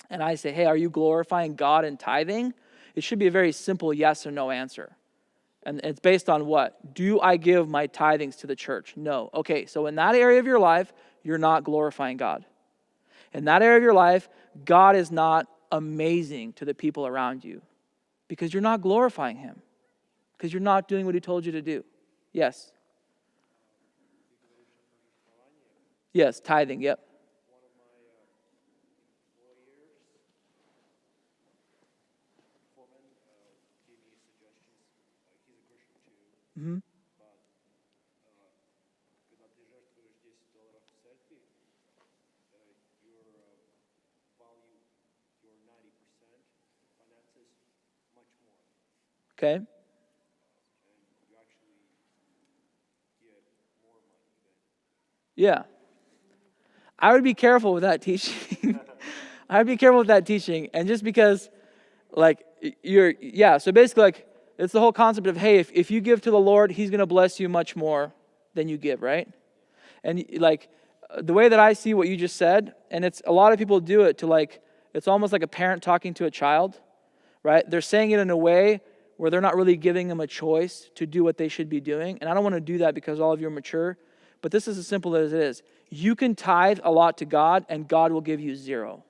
and I say, hey, are you glorifying God in tithing? It should be a very simple yes or no answer. And it's based on what? Do I give my tithings to the church? No. Okay, so in that area of your life, you're not glorifying God. In that area of your life, God is not amazing to the people around you because you're not glorifying Him, because you're not doing what He told you to do. Yes? Yes, tithing, yep. One of my employers, foreman, gave me suggestions. He's a Christian too, Mm-hmm. but когда ты жертвуешь $10 в церкви, your value, your 90% finances much more, Okay. and you actually get more money than. Yeah. I would be careful with that teaching. I'd be careful with that teaching. And just because, so basically, it's the whole concept of, hey, if you give to the Lord, He's going to bless you much more than you give, right? And the way that I see what you just said, and it's a lot of people do it to it's almost like a parent talking to a child, right? They're saying it in a way where they're not really giving them a choice to do what they should be doing. And I don't want to do that because all of you are mature. But this is as simple as it is. You can tithe a lot to God, and God will give you 0.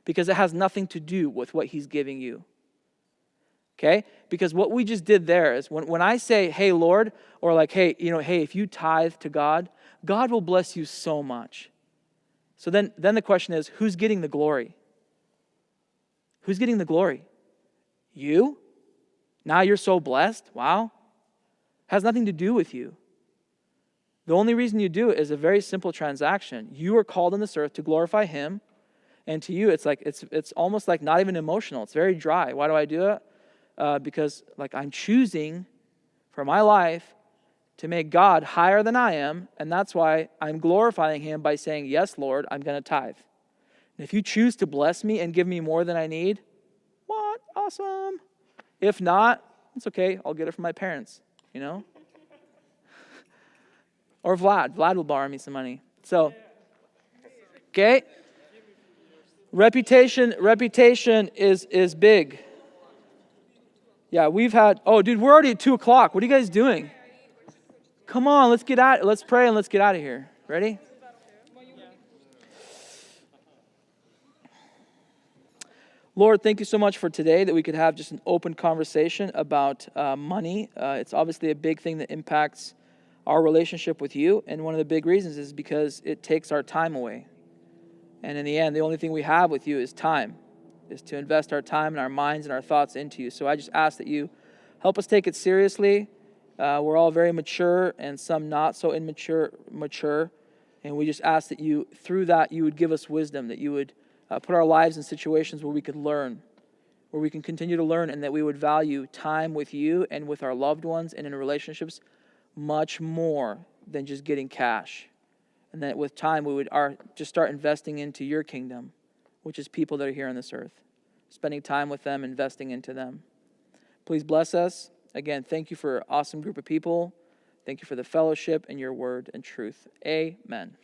Because it has nothing to do with what He's giving you. Okay? Because what we just did there is when I say, hey, Lord, or hey, hey, if you tithe to God, God will bless you so much. So then the question is, who's getting the glory? Who's getting the glory? You? Now you're so blessed? Wow. Has nothing to do with you. The only reason you do it is a very simple transaction. You are called on this earth to glorify Him, and to you, it's it's almost like not even emotional. It's very dry. Why do I do it? Because I'm choosing for my life to make God higher than I am, and that's why I'm glorifying Him by saying, yes, Lord, I'm going to tithe. And if you choose to bless me and give me more than I need, what? Awesome. If not, it's okay. I'll get it from my parents, Or Vlad. Vlad will borrow me some money. So, okay. Reputation is big. Yeah, we've had, dude, we're already at 2:00. What are you guys doing? Come on, let's pray and let's get out of here. Ready? Lord, thank you so much for today that we could have just an open conversation about money. It's obviously a big thing that impacts our relationship with you, and one of the big reasons is because it takes our time away. And in the end, the only thing we have with you is time, is to invest our time and our minds and our thoughts into you. So I just ask that you help us take it seriously. We're all very mature and some not so mature. And we just ask that you, through that, you would give us wisdom, that you would put our lives in situations where we could learn, where we can continue to learn, and that we would value time with you and with our loved ones and in relationships much more than just getting cash. And that with time, we would just start investing into your kingdom, which is people that are here on this earth. Spending time with them, investing into them. Please bless us. Again, thank you for an awesome group of people. Thank you for the fellowship and your word and truth. Amen.